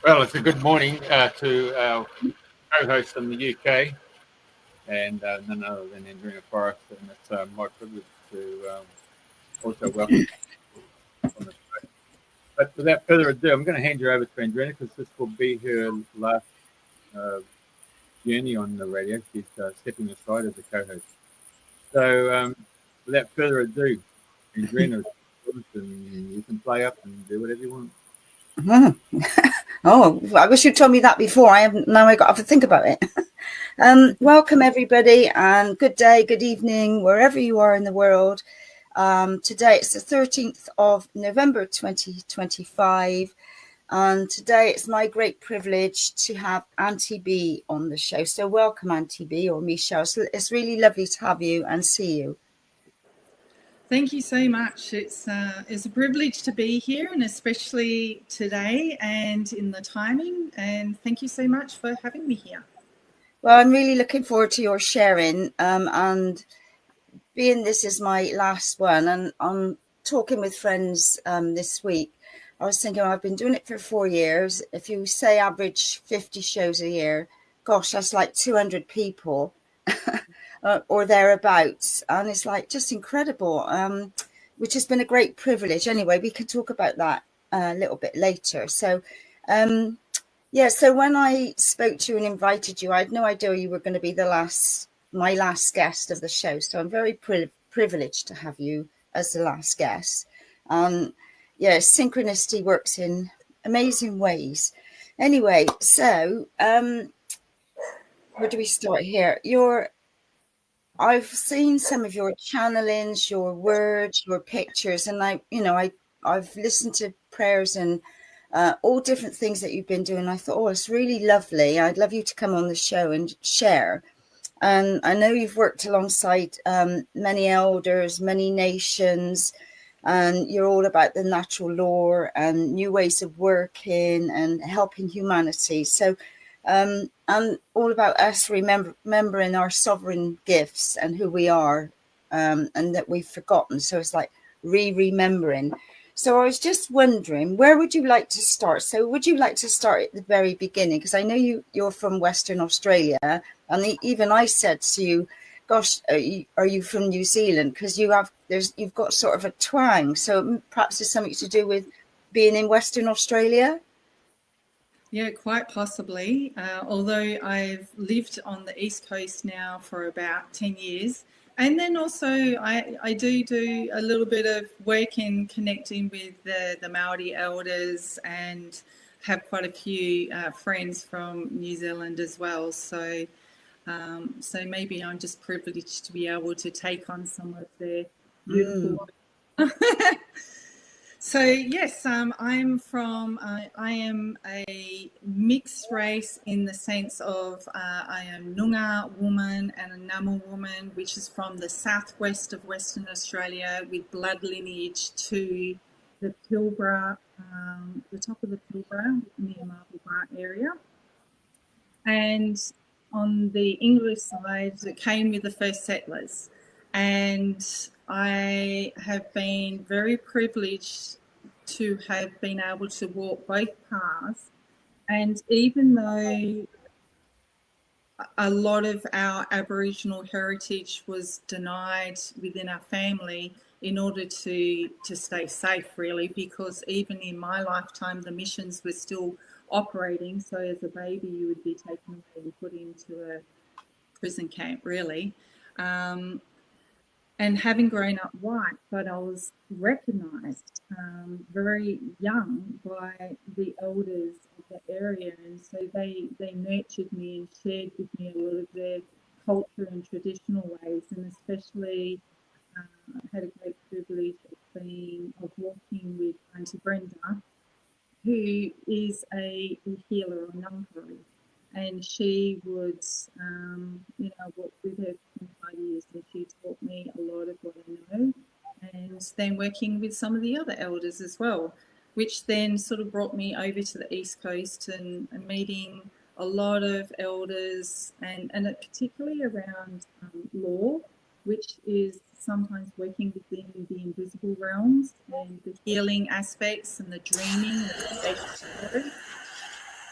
Well, it's a good morning to our co-host in the UK, and none other than Andrena, Forrest, and it's my privilege to also welcome you on the show. But without further ado, I'm going to hand you over to Andrena because this will be her last uh, journey on the radio. She's stepping aside as a co-host. So without further ado, Andrena, and you can play up and do whatever you want. Oh, I wish you'd told me that before. I haven't. Now I got to think about it. Welcome everybody, and good day, good evening, wherever you are in the world. Today it's the 13th of November 2025, and today it's my great privilege to have Aunty B on the show. So welcome, Aunty B, or Michelle. So it's really lovely to have you and see you. Thank you so much. It's a privilege to be here, and especially today and in the timing. And thank you so much for having me here. Well, I'm really looking forward to your sharing. And being this is my last one, and I'm talking with friends this week, I was thinking, I've been doing it for 4 years. If you say average 50 shows a year, gosh, that's like 200 people. Or thereabouts, and it's like just incredible, which has been a great privilege. Anyway, we can talk about that a little bit later. So so when I spoke to you and invited you, I had no idea you were going to be my last guest of the show, so I'm very privileged to have you as the last guest. Synchronicity works in amazing ways. Anyway, so where do we start here? I've seen some of your channelings, your words, your pictures, and I've listened to prayers and all different things that you've been doing. I thought, it's really lovely. I'd love you to come on the show and share. And I know you've worked alongside many elders, many nations, and you're all about the natural law and new ways of working and helping humanity. So and all about us remembering our sovereign gifts and who we are, and that we've forgotten. So it's like remembering. So I was just wondering, where would you like to start? So would you like to start at the very beginning? Because I know you're from Western Australia, and even I said to you, gosh, are you from New Zealand? Because you've got sort of a twang. So perhaps it's something to do with being in Western Australia. Yeah, quite possibly. Although I've lived on the East Coast now for about 10 years. And then also I do a little bit of work in connecting with the Maori elders and have quite a few friends from New Zealand as well. So maybe I'm just privileged to be able to take on some of their beautiful So yes, I'm from. I am a mixed race in the sense of I am Noongar woman and a Nyamal woman, which is from the southwest of Western Australia, with blood lineage to the Pilbara, the top of the Pilbara near Marble Bar area, and on the English side, it came with the first settlers, and I have been very privileged to have been able to walk both paths. And even though a lot of our Aboriginal heritage was denied within our family in order to stay safe, really, because even in my lifetime, the missions were still operating. So as a baby, you would be taken away and put into a prison camp, really. And having grown up white, but I was recognised very young by the elders of the area, and so they nurtured me and shared with me a lot of their culture and traditional ways, and especially I had a great privilege of walking with Aunty Brenda, who is a healer or Noongar. And she would, work with her for 5 years, and she taught me a lot of what I know. And then working with some of the other elders as well, which then sort of brought me over to the East Coast and meeting a lot of elders, and particularly around law, which is sometimes working within the invisible realms and the healing aspects and the dreaming.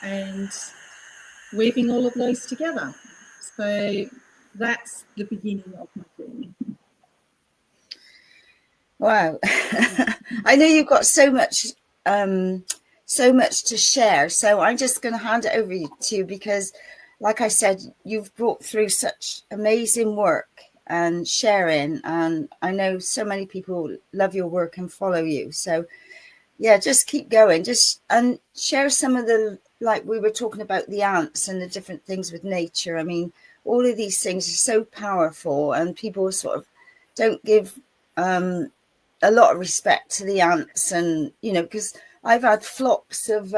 and weaving all of those together. So that's the beginning of my journey. Wow. I know you've got so much to share. So I'm just going to hand it over to you because, like I said, you've brought through such amazing work and sharing. And I know so many people love your work and follow you. So yeah, just keep going. And share some of the, like we were talking about the ants and the different things with nature. I mean, all of these things are so powerful, and people sort of don't give a lot of respect to the ants. And, you know, because I've had flocks of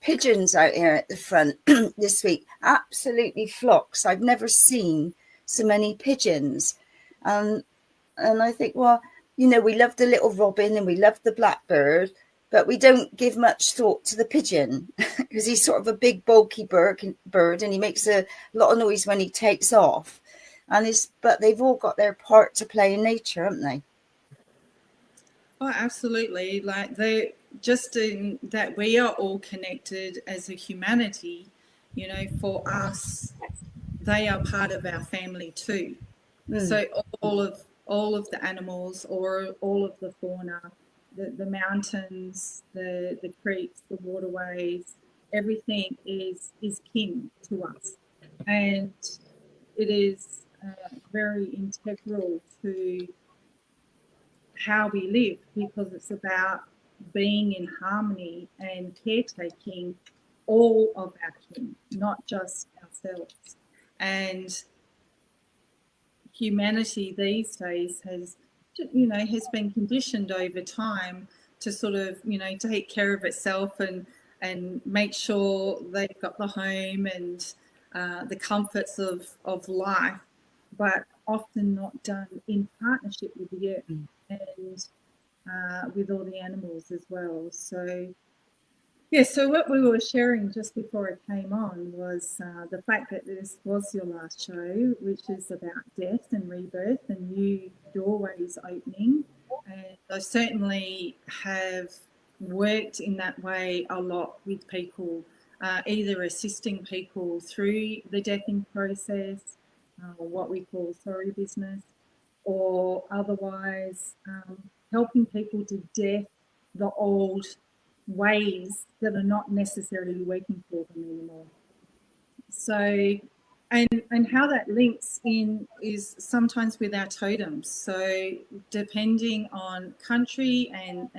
pigeons out here at the front this week, absolutely flocks. I've never seen so many pigeons. And I think, well, you know, we love the little robin and we love the blackbird, but we don't give much thought to the pigeon because he's sort of a big bulky bird and he makes a lot of noise when he takes off. But they've all got their part to play in nature, haven't they? Oh, absolutely. Like they just in that we are all connected as a humanity, you know, for us, they are part of our family too. So all of the animals or all of the fauna, the mountains, the creeks, the waterways, everything is kin to us. And it is very integral to how we live because it's about being in harmony and caretaking all of our kin, not just ourselves. And humanity these days has been conditioned over time to sort of, you know, take care of itself and make sure they've got the home and the comforts of life, but often not done in partnership with the earth and with all the animals as well. So yeah, so what we were sharing just before it came on was the fact that this was your last show, which is about death and rebirth and new doorways opening. And I certainly have worked in that way a lot with people, either assisting people through the deathing process, or what we call sorry business, or otherwise helping people to death the old ways that are not necessarily working for them anymore. So, and how that links in is sometimes with our totems. So depending on country and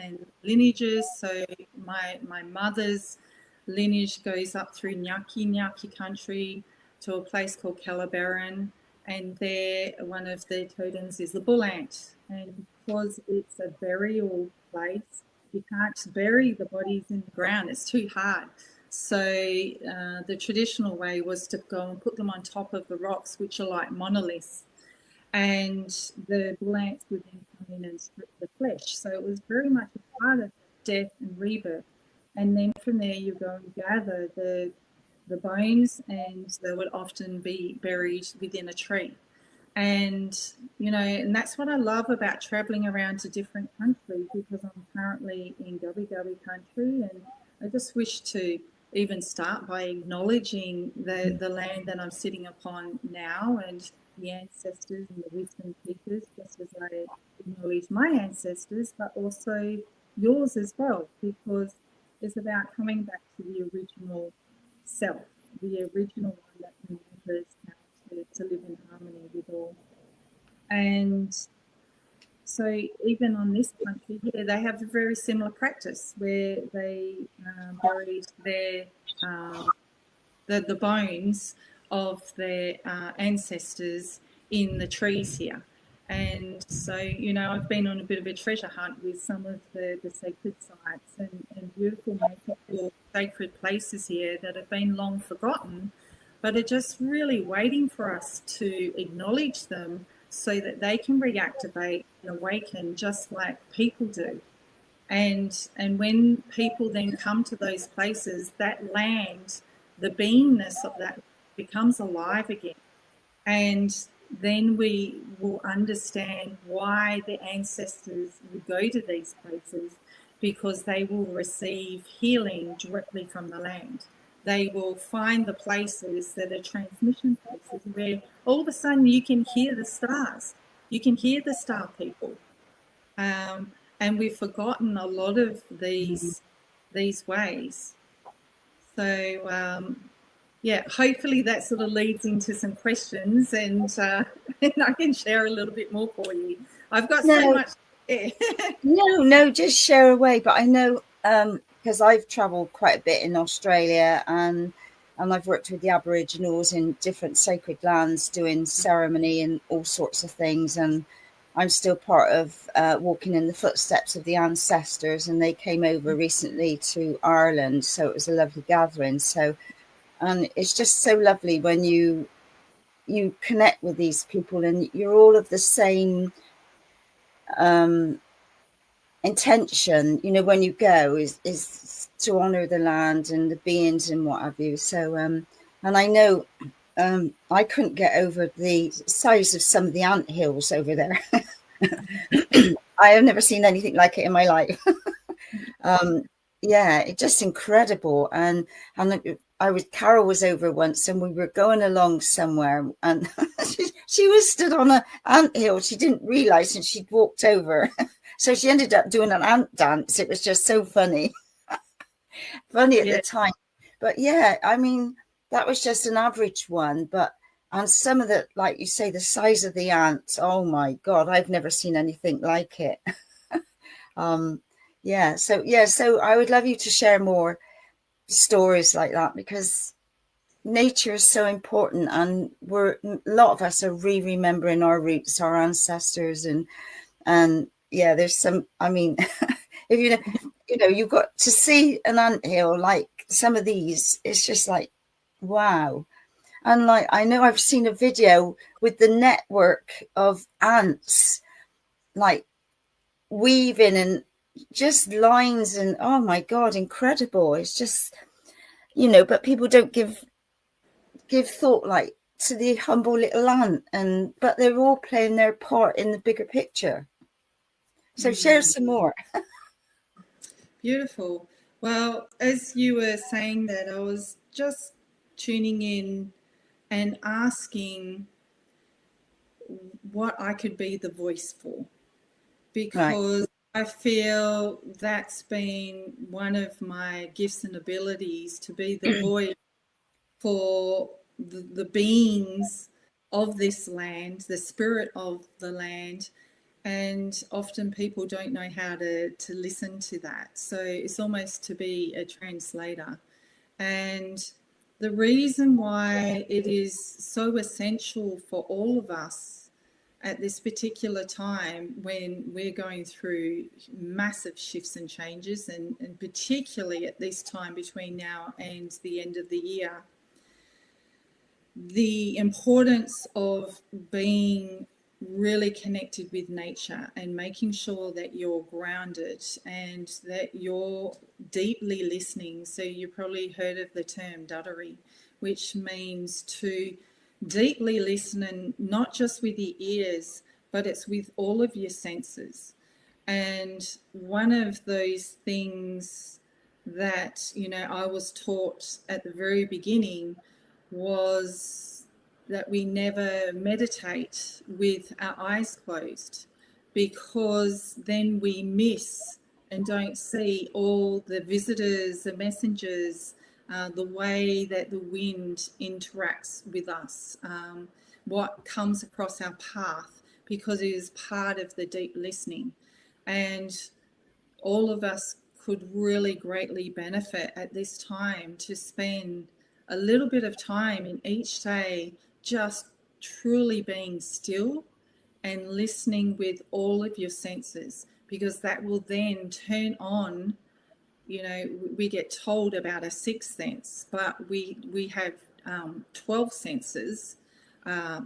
lineages, so my mother's lineage goes up through Nyaki country to a place called Calabaran, and there one of their totems is the bull ant. And because it's a burial place, you can't bury the bodies in the ground, it's too hard. So the traditional way was to go and put them on top of the rocks, which are like monoliths, and the bull ants would then come in and strip the flesh. So it was very much a part of death and rebirth. And then from there you go and gather the bones, and they would often be buried within a tree. And, you know, and that's what I love about traveling around to different countries, because I'm currently in Gubbi country, and I just wish to even start by acknowledging the land that I'm sitting upon now and the ancestors and the wisdom keepers, just as I acknowledge my ancestors, but also yours as well, because it's about coming back to the original self, the original one that remembers how to live in harmony with all. And so even on this country here, they have a very similar practice where they buried their the bones of their ancestors in the trees here. And so, you know, I've been on a bit of a treasure hunt with some of the sacred sites and beautiful, magical, sacred places here that have been long forgotten, but are just really waiting for us to acknowledge them so that they can reactivate and awaken just like people do. And when people then come to those places, that land, the beingness of that becomes alive again. And then we will understand why the ancestors would go to these places because they will receive healing directly from the land. They will find the places that are transmission places where all of a sudden you can hear the stars. You can hear the star people. And we've forgotten a lot of these ways. So, yeah, hopefully that sort of leads into some questions, and I can share a little bit more for you. I've got so much. No, just share away. But I know, because I've travelled quite a bit in Australia, and I've worked with the Aboriginals in different sacred lands doing ceremony and all sorts of things, and I'm still part of walking in the footsteps of the ancestors, and they came over recently to Ireland, so it was a lovely gathering. So, and it's just so lovely when you connect with these people and you're all of the same intention, you know, when you go is to honor the land and the beings and what have you. So and I know I couldn't get over the size of some of the ant hills over there. I have never seen anything like it in my life. Yeah, it's just incredible. And Carol was over once, and we were going along somewhere, and she was stood on an anthill. She didn't realise, and she'd walked over. So she ended up doing an ant dance. It was just so funny. Funny at the time. But yeah, I mean, that was just an average one. And some of the, like you say, the size of the ants, oh my God, I've never seen anything like it. So I would love you to share more stories like that, because nature is so important, and a lot of us are remembering our roots, our ancestors, and yeah, there's some, I mean, if you've got to see an anthill like some of these, it's just like, wow. And like, I know I've seen a video with the network of ants, like weaving and just lines, and oh my God, incredible. It's just, but people don't give thought like to the humble little ant, but they're all playing their part in the bigger picture. So share some more. Beautiful. Well, as you were saying that, I was just tuning in and asking what I could be the voice for, because I feel that's been one of my gifts and abilities, to be the voice for the beings of this land, the spirit of the land. And often people don't know how to listen to that. So it's almost to be a translator. And the reason why it is so essential for all of us at this particular time, when we're going through massive shifts and changes, and particularly at this time between now and the end of the year, the importance of being really connected with nature and making sure that you're grounded and that you're deeply listening. So you probably heard of the term duddery, which means to deeply listen, and not just with your ears, but it's with all of your senses. And one of those things that, I was taught at the very beginning was that we never meditate with our eyes closed, because then we miss and don't see all the visitors, the messengers, the way that the wind interacts with us, what comes across our path, because it is part of the deep listening. And all of us could really greatly benefit at this time to spend a little bit of time in each day just truly being still and listening with all of your senses, because that will then turn on, we get told about a sixth sense, but we have 12 senses,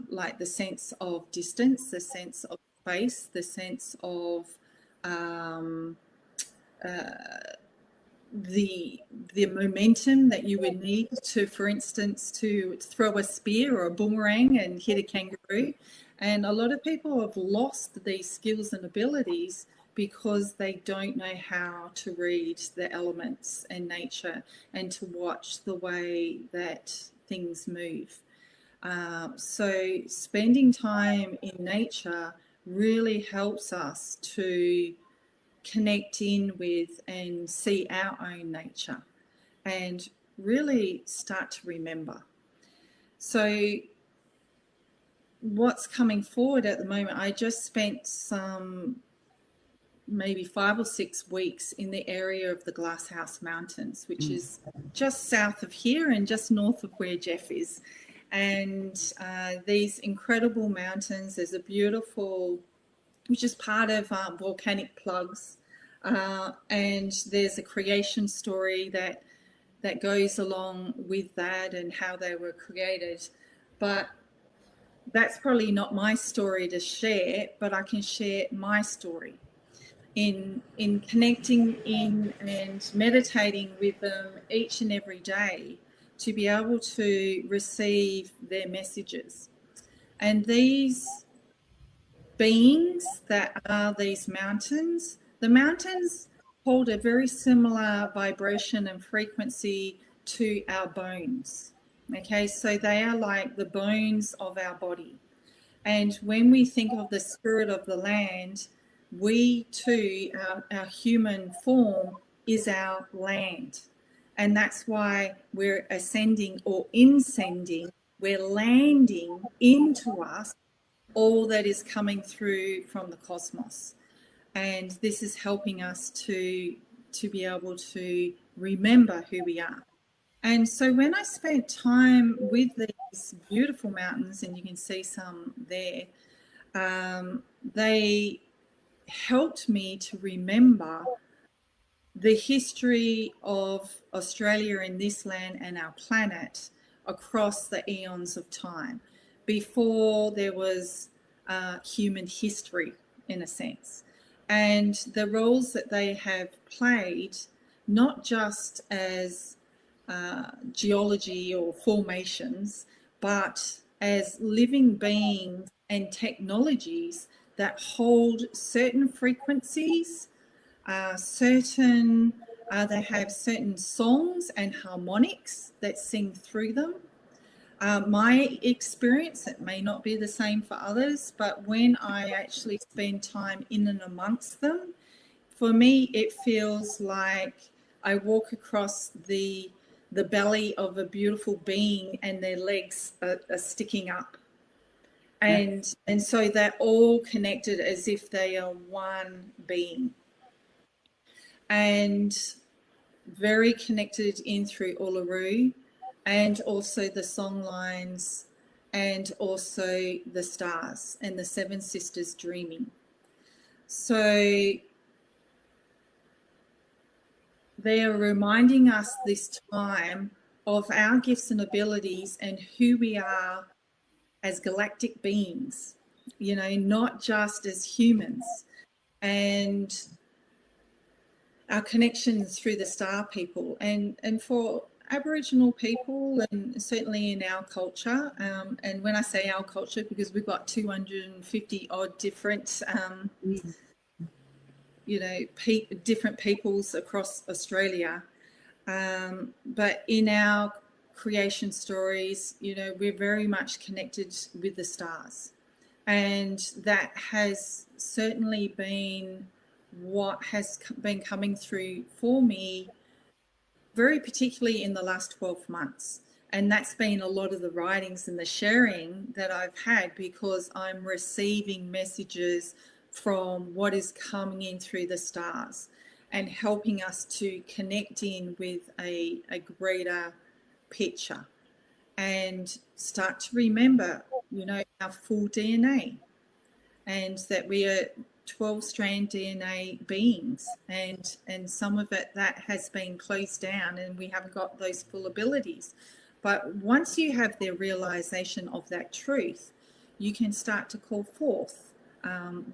like the sense of distance, the sense of space, the sense of the momentum that you would need to, for instance, to throw a spear or a boomerang and hit a kangaroo. And a lot of people have lost these skills and abilities because they don't know how to read the elements and nature and to watch the way that things move. So spending time in nature really helps us to connect in with and see our own nature and really start to remember. So what's coming forward at the moment, I just spent maybe 5 or 6 weeks in the area of the Glasshouse Mountains, which is just south of here and just north of where Jeff is. And these incredible mountains, there's a beautiful, which is part of volcanic plugs, and there's a creation story that goes along with that and how they were created. But that's probably not my story to share, but I can share my story in connecting in and meditating with them each and every day to be able to receive their messages. And these beings that are these mountains, the mountains hold a very similar vibration and frequency to our bones. Okay, so they are like the bones of our body. And when we think of the spirit of the land, we too, our human form is our land. And that's why we're ascending or inscending, we're landing into us all that is coming through from the cosmos. And this is helping us to be able to remember who we are. And so when I spent time with these beautiful mountains, and you can see some there, they helped me to remember the history of Australia and this land and our planet across the eons of time, before there was human history, in a sense, and the roles that they have played, not just as geology or formations, but as living beings and technologies that hold certain frequencies, they have certain songs and harmonics that sing through them. My experience, it may not be the same for others, but when I actually spend time in and amongst them, for me it feels like I walk across the belly of a beautiful being and their legs are sticking up. And so they're all connected as if they are one being. And very connected in through Uluru, and also the song lines, and also the stars and the seven sisters dreaming. So they are reminding us this time of our gifts and abilities and who we are as galactic beings, you know, not just as humans, and our connections through the star people. And for Aboriginal people, and certainly in our culture, and when I say our culture, because we've got 250 odd different you know, different peoples across Australia, but in our creation stories, you know, we're very much connected with the stars, and that has certainly been what has been coming through for me, very particularly in the last 12 months. And that's been a lot of the writings and the sharing that I've had, because I'm receiving messages from what is coming in through the stars and helping us to connect in with a greater picture and start to remember, you know, our full DNA, and that we are 12-strand DNA beings, and some of it that has been closed down and we haven't got those full abilities. But once you have the realization of that truth, you can start to call forth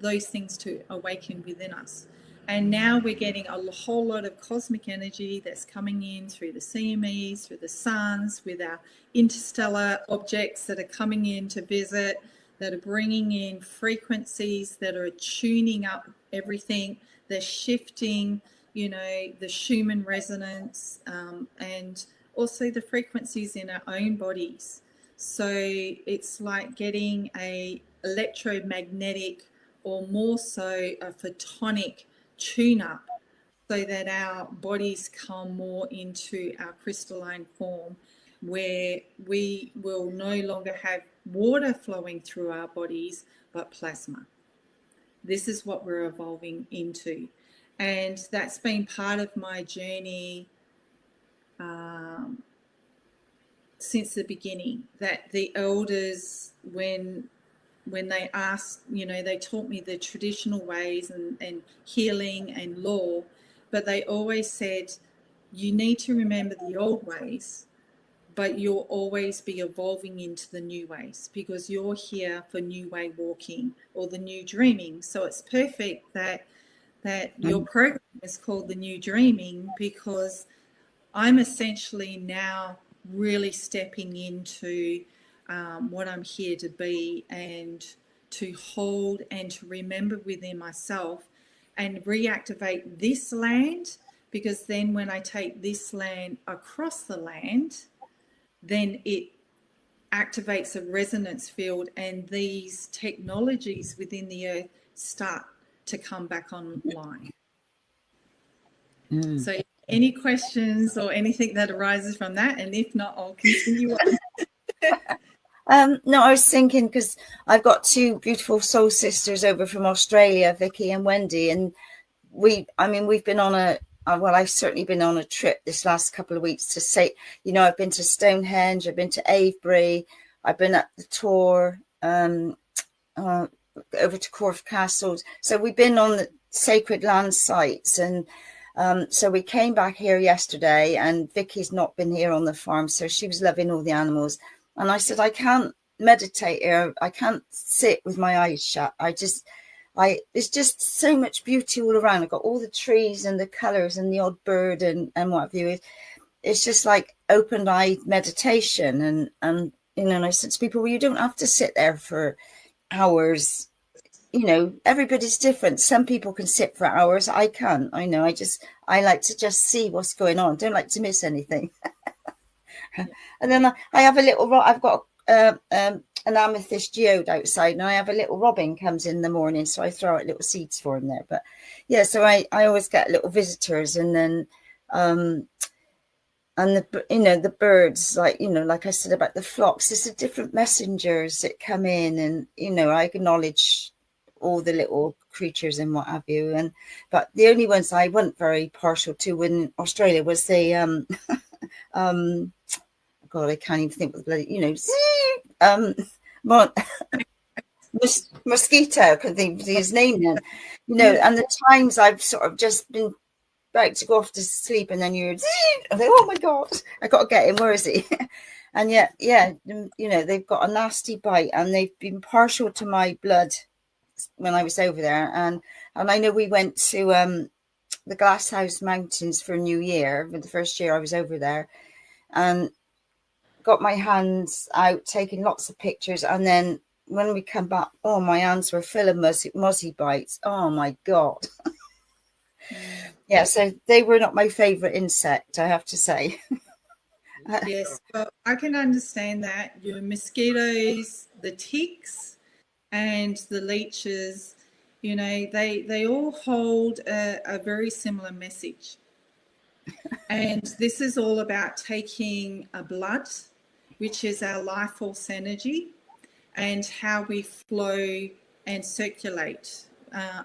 those things to awaken within us. And now we're getting a whole lot of cosmic energy that's coming in through the CMEs, through the suns, with our interstellar objects that are coming in to visit, that are bringing in frequencies that are tuning up everything. They're shifting, the Schumann resonance, and also the frequencies in our own bodies. So it's like getting a electromagnetic, or more so a photonic tune-up, so that our bodies come more into our crystalline form, where we will no longer have water flowing through our bodies, but plasma. This is what we're evolving into. And that's been part of my journey since the beginning, that the elders, when they asked, they taught me the traditional ways and healing and law, but they always said, you need to remember the old ways, but you'll always be evolving into the new ways, because you're here for new way walking, or the new dreaming. So it's perfect that your program is called the New Dreaming, because I'm essentially now really stepping into what I'm here to be, and to hold and to remember within myself, and reactivate this land, because then when I take this land across the land, then it activates a resonance field, and these technologies within the earth start to come back online. So any questions or anything that arises from that? And if not, I'll continue on. No, I was thinking, because I've got two beautiful soul sisters over from Australia, Vicky and Wendy, and we've been on I've certainly been on a trip this last couple of weeks to say, I've been to Stonehenge, I've been to Avebury, I've been at the tour, over to Corfe Castle. So we've been on the sacred land sites, and so we came back here yesterday, and Vicky's not been here on the farm, so she was loving all the animals. And I said, I can't meditate here. I can't sit with my eyes shut. There's just so much beauty all around. I've got all the trees and the colours and the odd bird and what have you. It's just like open-eyed meditation. And I said to people, well, you don't have to sit there for hours. Everybody's different. Some people can sit for hours. I can't. I know. I like to just see what's going on. Don't like to miss anything. And then I have a little, I've got an amethyst geode outside, and I have a little robin comes in the morning, so I throw out little seeds for him there. But yeah, so I always get little visitors, and then and the birds, like I said about the flocks, there's the different messengers that come in, and I acknowledge all the little creatures and what have you. But the only ones I wasn't very partial to in Australia was the God, I can't even think of the mosquito. I couldn't think of his name then. And the times I've sort of just been about to go off to sleep, and then you're, I think, oh my God, I got to get him. Where is he? And yet, they've got a nasty bite, and they've been partial to my blood when I was over there. And I know we went to the Glasshouse Mountains for New Year, the first year I was over there, and got my hands out, taking lots of pictures. And then when we come back, oh, my hands were full of mozzie bites. Oh my God. Yeah, so they were not my favorite insect, I have to say. Yes, well, I can understand that. Your mosquitoes, the ticks, and the leeches, they all hold a very similar message. And this is all about taking a blood, which is our life force energy, and how we flow and circulate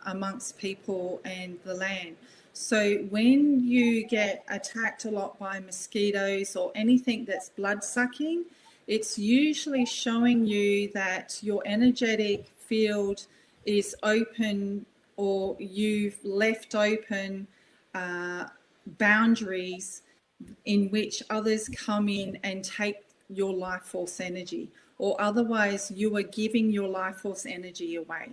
amongst people and the land. So when you get attacked a lot by mosquitoes or anything that's blood sucking, it's usually showing you that your energetic field is open, or you've left open boundaries in which others come in and take your life force energy, or otherwise you are giving your life force energy away.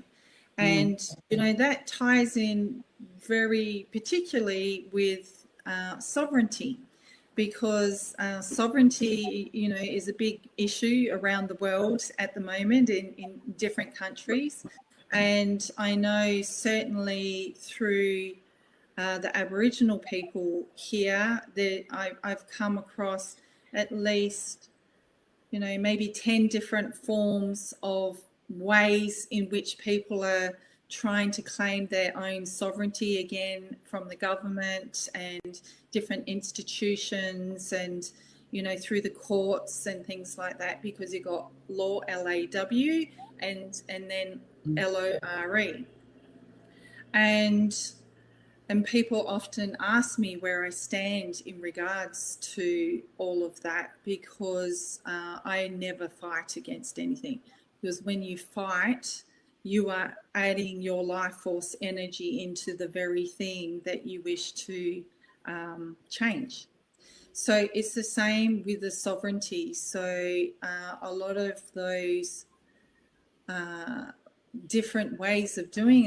And that ties in very particularly with sovereignty, because sovereignty, you know, is a big issue around the world at the moment in different countries. And I know certainly through the Aboriginal people here, that I've come across at least, you know, maybe 10 different forms of ways in which people are trying to claim their own sovereignty again from the government and different institutions, and, you know, through the courts and things like that, because you've got law, LAW, and then LORE. And people often ask me where I stand in regards to all of that, because I never fight against anything. Because when you fight, you are adding your life force energy into the very thing that you wish to change. So it's the same with the sovereignty. So a lot of those different ways of doing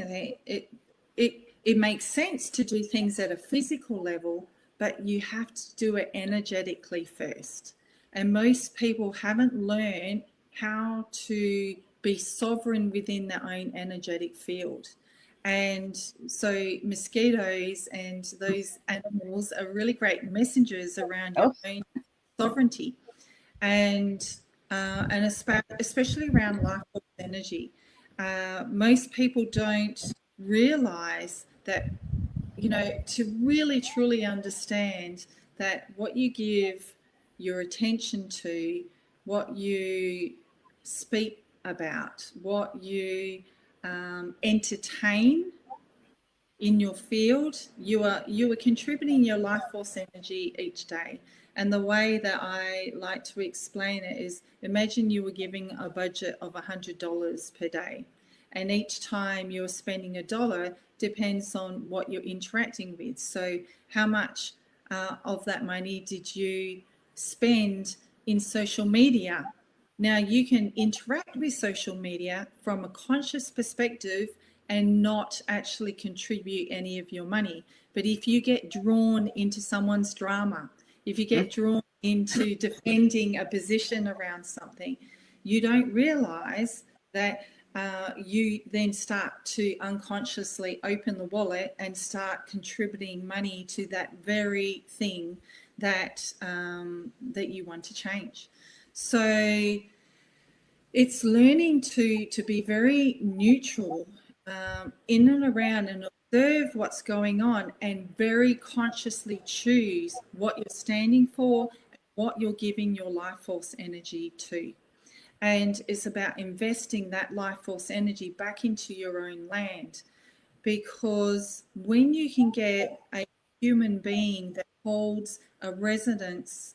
it makes sense to do things at a physical level, but you have to do it energetically first. And most people haven't learned how to be sovereign within their own energetic field. And so mosquitoes and those animals are really great messengers around your own sovereignty, and especially around life force energy. Most people don't realize that, you know, to really truly understand that what you give your attention to, what you speak about, what you entertain in your field, you are contributing your life force energy each day. And the way that I like to explain it is, imagine you were giving a budget of $100 per day, and each time you're spending $1 depends on what you're interacting with. So how much of that money did you spend in social media? Now you can interact with social media from a conscious perspective and not actually contribute any of your money. But if you get drawn into someone's drama, if you get drawn into defending a position around something, you don't realize that you then start to unconsciously open the wallet and start contributing money to that very thing that that you want to change. So it's learning to be very neutral in and around, and observe what's going on, and very consciously choose what you're standing for and what you're giving your life force energy to. And it's about investing that life force energy back into your own land, because when you can get a human being that holds a resonance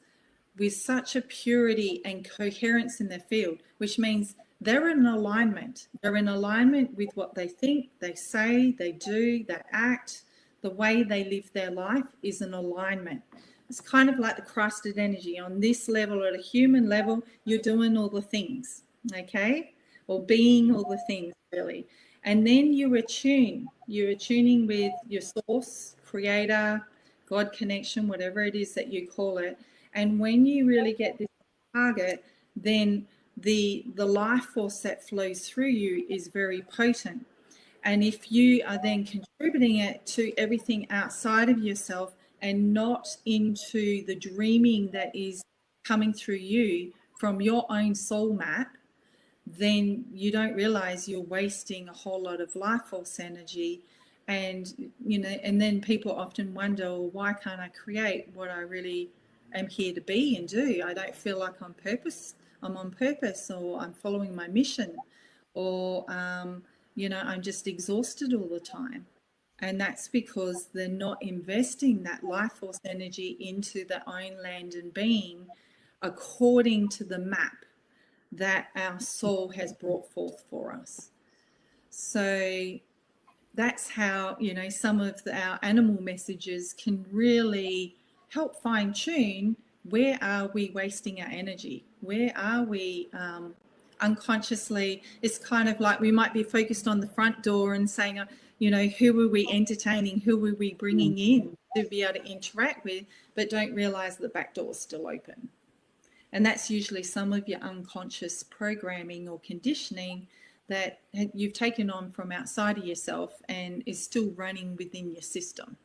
with such a purity and coherence in their field, which means they're in alignment. They're in alignment with what they think, they say, they do, they act. The way they live their life is in alignment. It's kind of like the crusted energy. On this level, at a human level, you're doing all the things, okay? Or being all the things, really. And then you attune. You're attuning with your source, creator, God connection, whatever it is that you call it. And when you really get this target, then the life force that flows through you is very potent. And if you are then contributing it to everything outside of yourself and not into the dreaming that is coming through you from your own soul map, then you don't realize you're wasting a whole lot of life force energy. And, you know, and then people often wonder, well, why can't I create what I really am here to be and do? I don't feel like I'm on purpose, or I'm following my mission, or, you know, I'm just exhausted all the time. And that's because they're not investing that life force energy into their own land and being according to the map that our soul has brought forth for us. So that's how, you know, some of our animal messages can really help fine tune where are we wasting our energy, where are we unconsciously. It's kind of like we might be focused on the front door and saying, you know, who are we entertaining, who are we bringing in, to be able to interact with, but don't realize the back door is still open. And that's usually some of your unconscious programming or conditioning that you've taken on from outside of yourself and is still running within your system.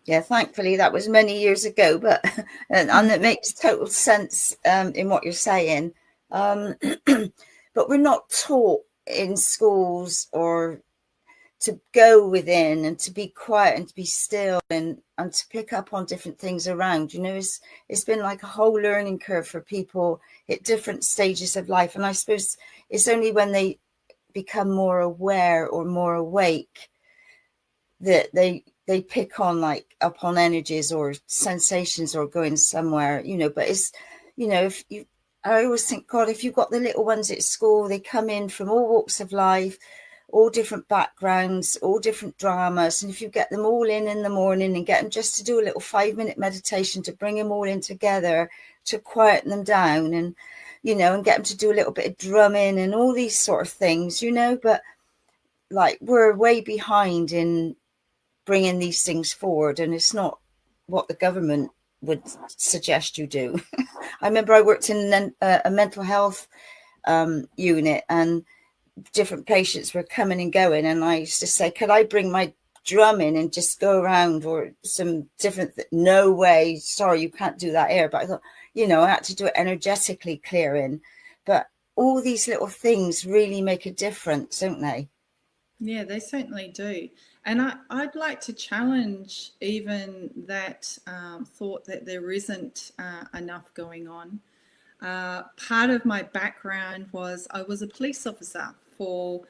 Yeah, thankfully that was many years ago, but and it makes total sense in what you're saying. But we're not taught in schools or to go within and to be quiet and to be still and to pick up on different things around. You know, it's been like a whole learning curve for people at different stages of life. And I suppose it's only when they become more aware or more awake that they pick on like upon energies or sensations or going somewhere, you know. But it's, you know, I always think, God, if you've got the little ones at school, they come in from all walks of life, all different backgrounds, all different dramas. And if you get them all in the morning and get them just to do a little 5-minute meditation to bring them all in together, to quieten them down and, you know, and get them to do a little bit of drumming and all these sort of things, you know. But like we're way behind in bringing these things forward, and it's not what the government would suggest you do. I remember I worked in a mental health unit, and different patients were coming and going, and I used to say, could I bring my drum in and just go around, or some different no way, sorry, you can't do that here. But I thought, you know, I had to do it energetically clearing. But all these little things really make a difference, don't they? Yeah, they certainly do. And I'd like to challenge even that thought that there isn't enough going on. Part of my background was I was a police officer for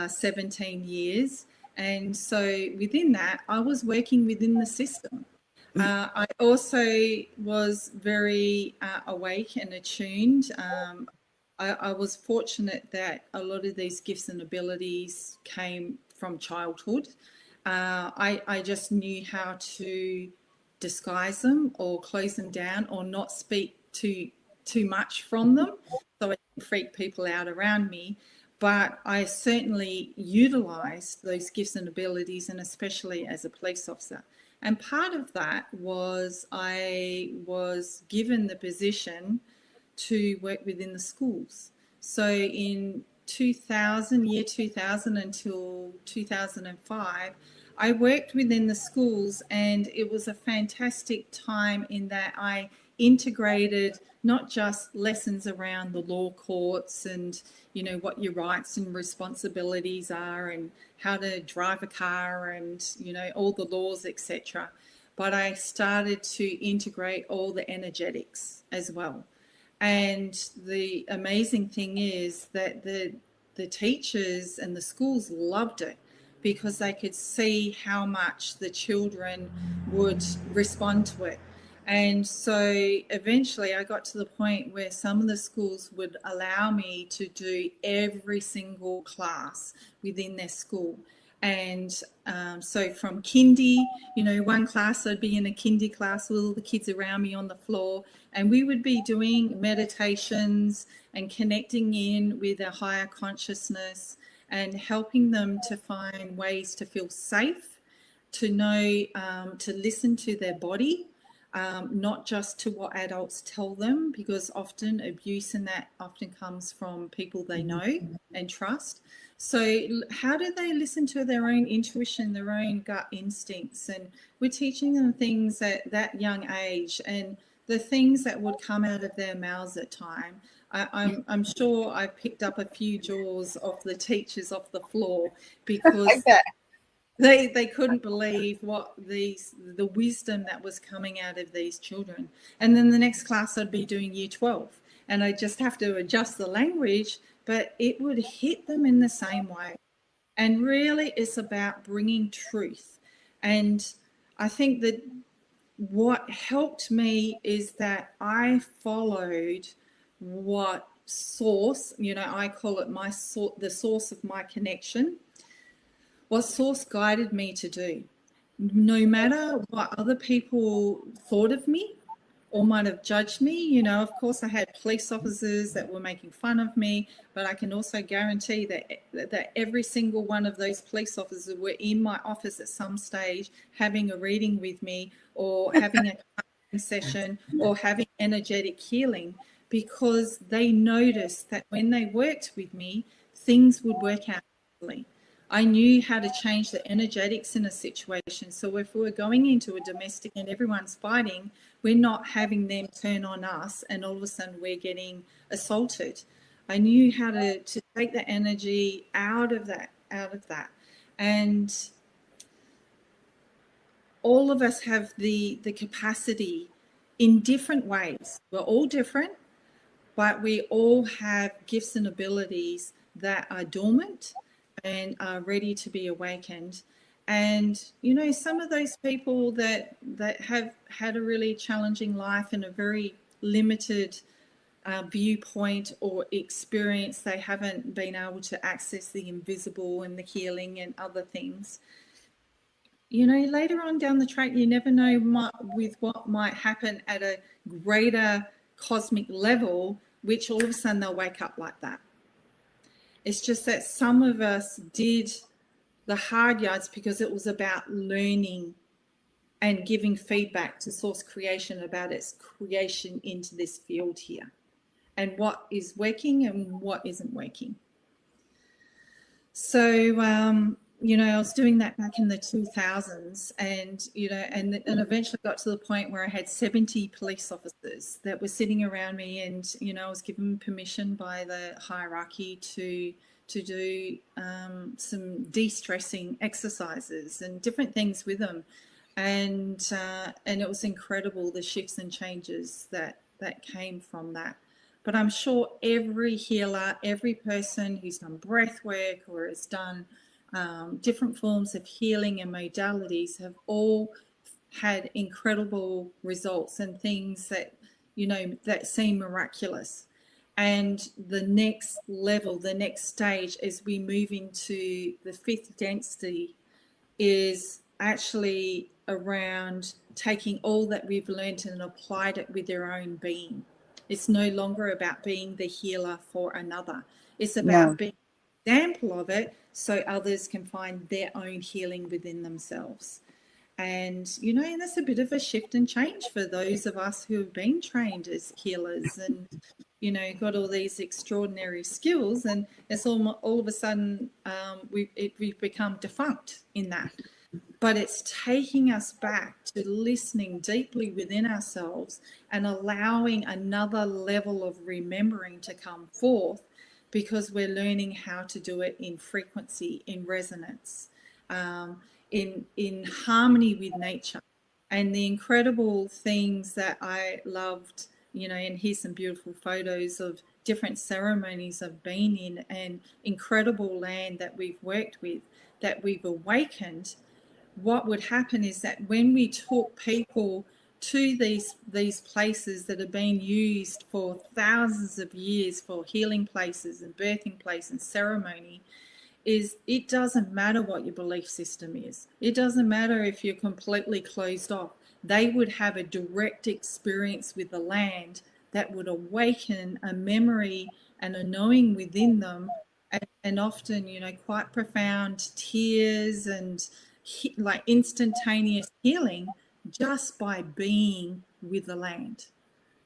17 years. And so within that, I was working within the system. I also was very awake and attuned. I was fortunate that a lot of these gifts and abilities came from childhood. I just knew how to disguise them or close them down or not speak too much from them, so I didn't freak people out around me. But I certainly utilised those gifts and abilities, and especially as a police officer. And part of that was I was given the position to work within the schools. So in 2000 until 2005, I worked within the schools, and it was a fantastic time in that I integrated not just lessons around the law courts and, you know, what your rights and responsibilities are and how to drive a car and, you know, all the laws, etc. But I started to integrate all the energetics as well. And the amazing thing is that the teachers and the schools loved it, because they could see how much the children would respond to it. And so eventually I got to the point where some of the schools would allow me to do every single class within their school. And so from kindy, you know, one class, I'd be in a kindy class with all the kids around me on the floor, and we would be doing meditations and connecting in with a higher consciousness and helping them to find ways to feel safe, to know, to listen to their body, not just to what adults tell them, because often abuse in that often comes from people they know and trust. So how do they listen to their own intuition, their own gut instincts? And we're teaching them things at that young age, and the things that would come out of their mouths at time. I'm sure I picked up a few jaws off the teachers off the floor, because they couldn't believe what the wisdom that was coming out of these children. And then the next class I'd be doing year 12, and I just have to adjust the language, but it would hit them in the same way. And really it's about bringing truth. And I think that what helped me is that I followed what source, you know, I call it the source of my connection, what source guided me to do. No matter what other people thought of me or might have judged me. You know, of course, I had police officers that were making fun of me, but I can also guarantee that every single one of those police officers were in my office at some stage having a reading with me, or having a session, or having energetic healing, because they noticed that when they worked with me, things would work out easily. I knew how to change the energetics in a situation. So if we're going into a domestic and everyone's fighting, we're not having them turn on us and all of a sudden we're getting assaulted. I knew how to take the energy out of that. And all of us have the capacity in different ways. We're all different, but we all have gifts and abilities that are dormant and are ready to be awakened. And, you know, some of those people that have had a really challenging life and a very limited viewpoint or experience, they haven't been able to access the invisible and the healing and other things. You know, later on down the track, you never know with what might happen at a greater cosmic level, which all of a sudden they'll wake up like that. It's just that some of us did the hard yards because it was about learning and giving feedback to source creation about its creation into this field here, and what is working and what isn't working. So, you know, I was doing that back in the 2000s, and, you know, and eventually got to the point where I had 70 police officers that were sitting around me, and, you know, I was given permission by the hierarchy to do some de-stressing exercises and different things with them. And it was incredible, the shifts and changes that came from that. But I'm sure every healer, every person who's done breath work or has done different forms of healing and modalities have all had incredible results and things that, you know, that seem miraculous. And the next level, the next stage, as we move into the fifth density, is actually around taking all that we've learned and applied it with their own being. It's no longer about being the healer for another. It's about being an example of it so others can find their own healing within themselves. And, you know, and that's a bit of a shift and change for those of us who have been trained as healers and, you know, got all these extraordinary skills, and it's all of a sudden we've become defunct in that. But it's taking us back to listening deeply within ourselves and allowing another level of remembering to come forth, because we're learning how to do it in frequency, in resonance, in harmony with nature. And the incredible things that I loved, you know, and here's some beautiful photos of different ceremonies I've been in, and incredible land that we've worked with, that we've awakened. What would happen is that when we took people to these places that have been used for thousands of years for healing places and birthing places and ceremony, is it doesn't matter what your belief system is. It doesn't matter if you're completely closed off. They would have a direct experience with the land that would awaken a memory and a knowing within them, and often, you know, quite profound tears and like instantaneous healing just by being with the land,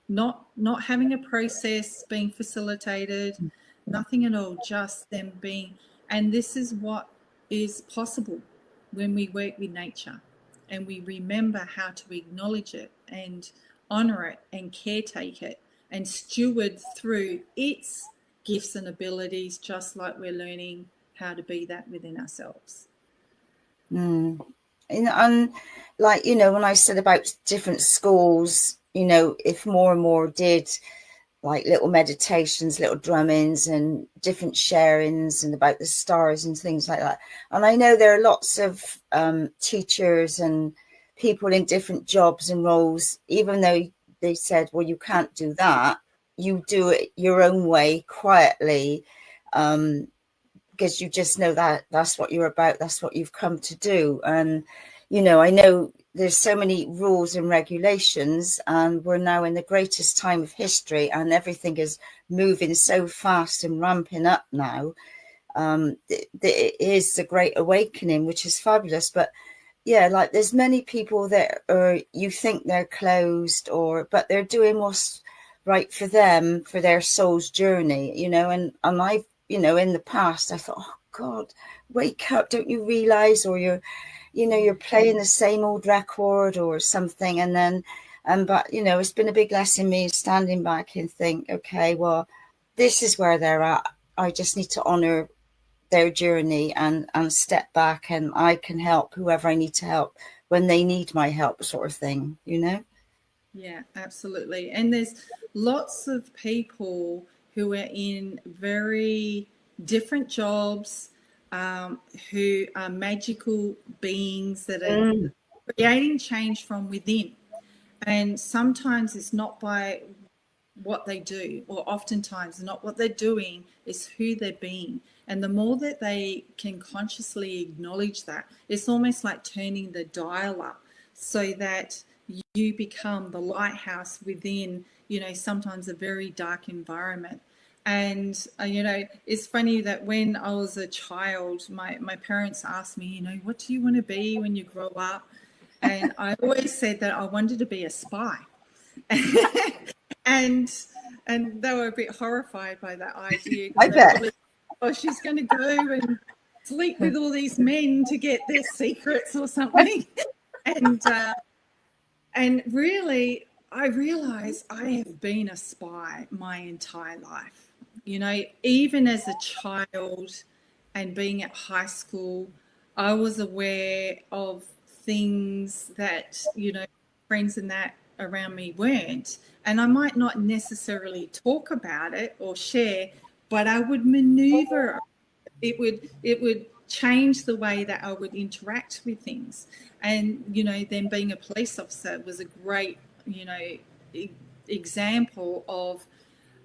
not having a process being facilitated, nothing at all, just them being. And this is what is possible when we work with nature and we remember how to acknowledge it and honor it and caretake it and steward through its gifts and abilities, just like we're learning how to be that within ourselves. And like, you know, when I said about different schools, you know, if more and more did like little meditations, little drummings and different sharings and about the stars and things like that. And I know there are lots of teachers and people in different jobs and roles, even though they said, well, you can't do that, you do it your own way, quietly, because you just know that that's what you're about, that's what you've come to do. And, you know, I know there's so many rules and regulations, and we're now in the greatest time of history, and everything is moving so fast and ramping up now. It is the Great Awakening, which is fabulous. But yeah, like there's many people that are, you think they're closed, but they're doing what's right for them, for their soul's journey, and I've, in the past I thought, oh God, wake up, don't you realize, or you're playing the same old record or something. And then but it's been a big lesson me standing back and think, okay, well, this is where they're at. I just need to honor their journey and step back, and I can help whoever I need to help when they need my help, sort of thing, Yeah, absolutely. And there's lots of people who are in very different jobs, who are magical beings that are creating change from within. And sometimes it's not by what they do, or oftentimes not what they're doing, is who they're being. And the more that they can consciously acknowledge that, it's almost like turning the dial up so that you become the lighthouse within, sometimes a very dark environment. And, it's funny that when I was a child, my parents asked me, what do you want to be when you grow up? And I always said that I wanted to be a spy. and they were a bit horrified by that idea. I bet. Oh, she's going to go and sleep with all these men to get their secrets or something. And really, I realized I have been a spy my entire life. Even as a child and being at high school, I was aware of things that, friends and that around me weren't. And I might not necessarily talk about it or share, but I would maneuver. It would change the way that I would interact with things. And, then being a police officer was a great, example of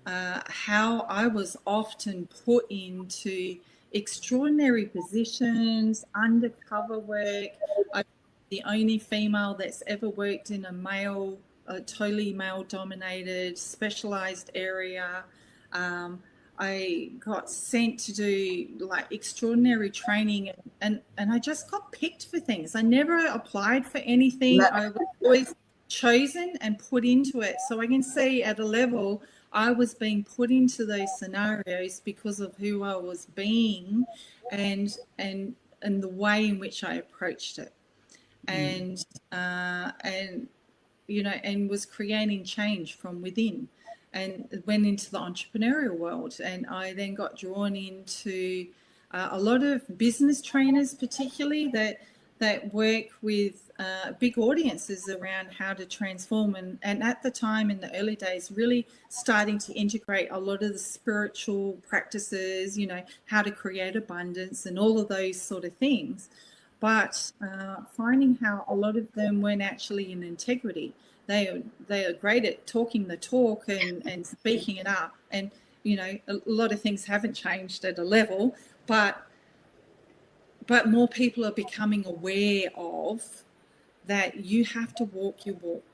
how I was often put into extraordinary positions, undercover work. I'm the only female that's ever worked in a totally male-dominated, specialized area. I got sent to do like extraordinary training, and I just got picked for things. I never applied for anything. I was always chosen and put into it. So I can see at a level I was being put into those scenarios because of who I was being and the way in which I approached it. And was creating change from within, and went into the entrepreneurial world. And I then got drawn into a lot of business trainers, particularly that work with big audiences around how to transform. And at the time, in the early days, really starting to integrate a lot of the spiritual practices, how to create abundance and all of those sort of things. But finding how a lot of them weren't actually in integrity. They are great at talking the talk and speaking it up. And, a lot of things haven't changed at a level, but more people are becoming aware of that you have to walk your walk.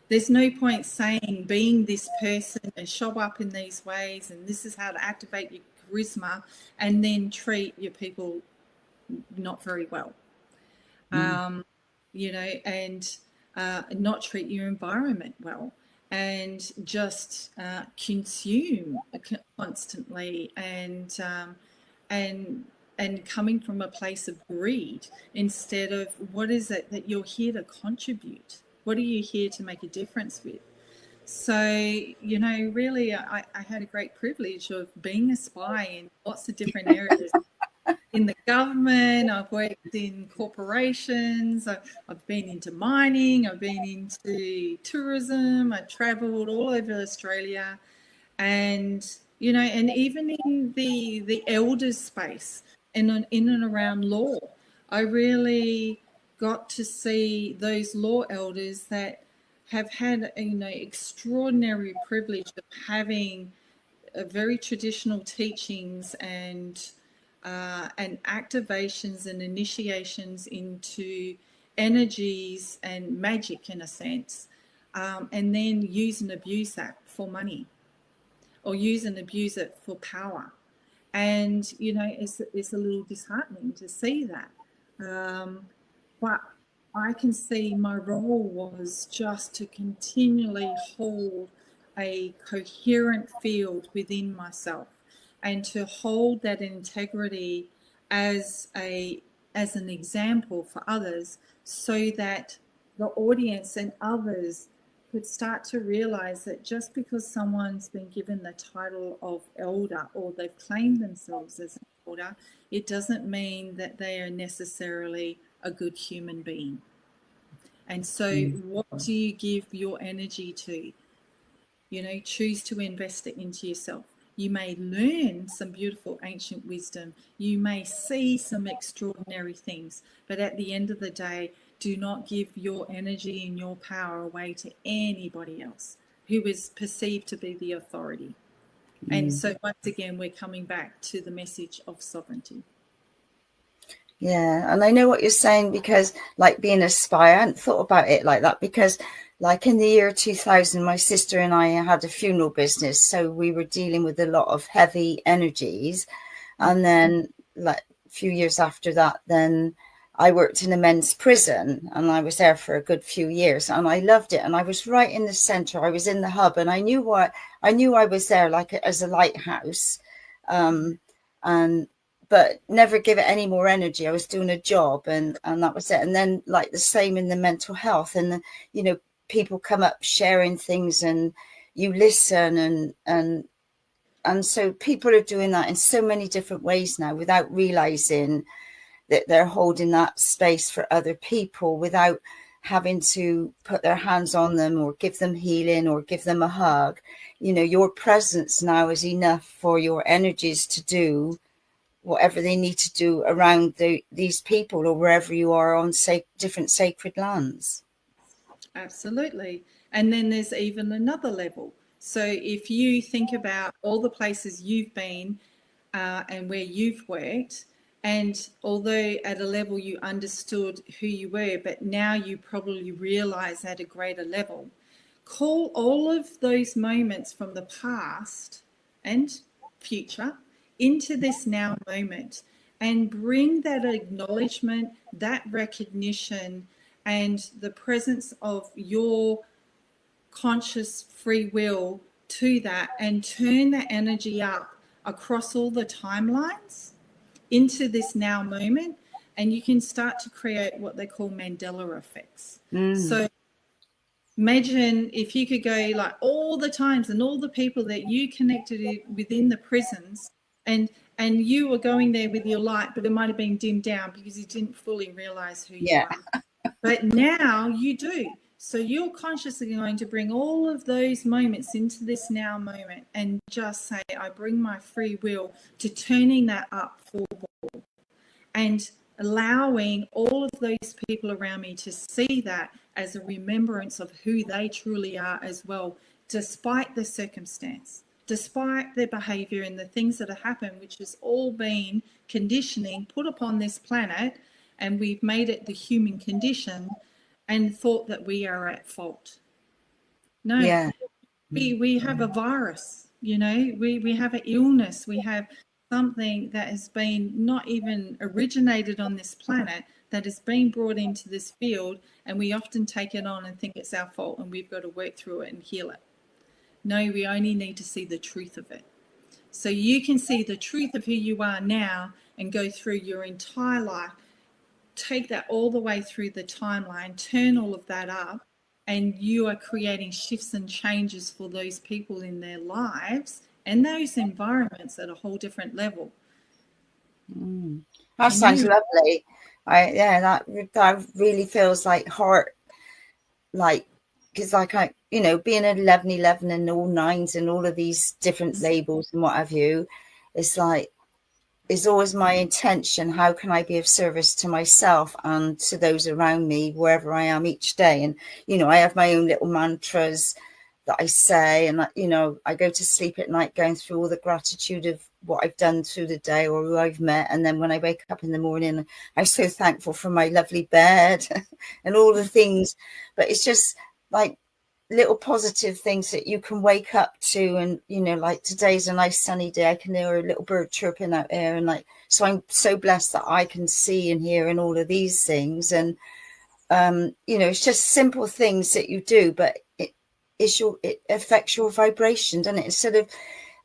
There's no point saying being this person and show up in these ways and this is how to activate your charisma and then treat your people not very well. And not treat your environment well, and just consume constantly, and coming from a place of greed instead of what is it that you're here to contribute? What are you here to make a difference with? So, really, I had a great privilege of being a spy in lots of different areas. In the government, I've worked in corporations, I've been into mining, I've been into tourism, I've travelled all over Australia, and and even in the elders space and in and around law, I really got to see those law elders that have had extraordinary privilege of having very traditional teachings and activations and initiations into energies and magic in a sense, and then use and abuse that for money, or use and abuse it for power. And, you know, it's a little disheartening to see that. But I can see my role was just to continually hold a coherent field within myself, and to hold that integrity as an example for others, so that the audience and others could start to realize that just because someone's been given the title of elder, or they've claimed themselves as an elder, it doesn't mean that they are necessarily a good human being. And so what do you give your energy to? You know, choose to invest it into yourself. You may learn some beautiful ancient wisdom. You may see some extraordinary things, but at the end of the day, do not give your energy and your power away to anybody else who is perceived to be the authority. And so once again, we're coming back to the message of sovereignty. Yeah, and I know what you're saying, because like being a spy, I hadn't thought about it like that, because like in the year 2000, my sister and I had a funeral business, so we were dealing with a lot of heavy energies. And then like a few years after that, then I worked in a men's prison, and I was there for a good few years, and I loved it. And I was right in the center. I was in the hub, and I knew I was there like as a lighthouse, but never give it any more energy. I was doing a job, and that was it. And then like the same in the mental health, and you know, people come up sharing things, and you listen, and so people are doing that in so many different ways now, without realizing that they're holding that space for other people, without having to put their hands on them or give them healing or give them a hug. You know, your presence now is enough for your energies to do whatever they need to do around these people, or wherever you are on different sacred lands. Absolutely. And then there's even another level. So if you think about all the places you've been and where you've worked, and although at a level you understood who you were, but now you probably realize at a greater level, call all of those moments from the past and future into this now moment, and bring that acknowledgement, that recognition, and the presence of your conscious free will to that, and turn that energy up across all the timelines into this now moment. And you can start to create what they call Mandela effects. So imagine if you could go like all the times and all the people that you connected within the prisons, and you were going there with your light, but it might have been dimmed down because you didn't fully realize who you are. But now you do. So you're consciously going to bring all of those moments into this now moment, and just say, I bring my free will to turning that up for all, and allowing all of those people around me to see that as a remembrance of who they truly are as well, despite the circumstance, despite their behavior and the things that have happened, which has all been conditioning put upon this planet, and we've made it the human condition and thought that we are at fault. No, we have a virus, you know, we have an illness, we have something that has been not even originated on this planet, that has been brought into this field, and we often take it on and think it's our fault and we've got to work through it and heal it. No, we only need to see the truth of it. So you can see the truth of who you are now and go through your entire life, take that all the way through the timeline, turn all of that up, and you are creating shifts and changes for those people in their lives and those environments at a whole different level. That sounds lovely. That really feels like heart, like, because like I, you know, being at 1111 and all nines and all of these different labels and what have you, it's like, is always my intention. How can I be of service to myself and to those around me, wherever I am each day? And, you know, I have my own little mantras that I say, and you know, I go to sleep at night going through all the gratitude of what I've done through the day or who I've met, and then when I wake up in the morning, I'm so thankful for my lovely bed and all the things. But it's just like little positive things that you can wake up to, and you know, like today's a nice sunny day, I can hear a little bird chirping out there, and like, so I'm so blessed that I can see and hear and all of these things. And you know, it's just simple things that you do, but it affects your vibration, doesn't it? Instead of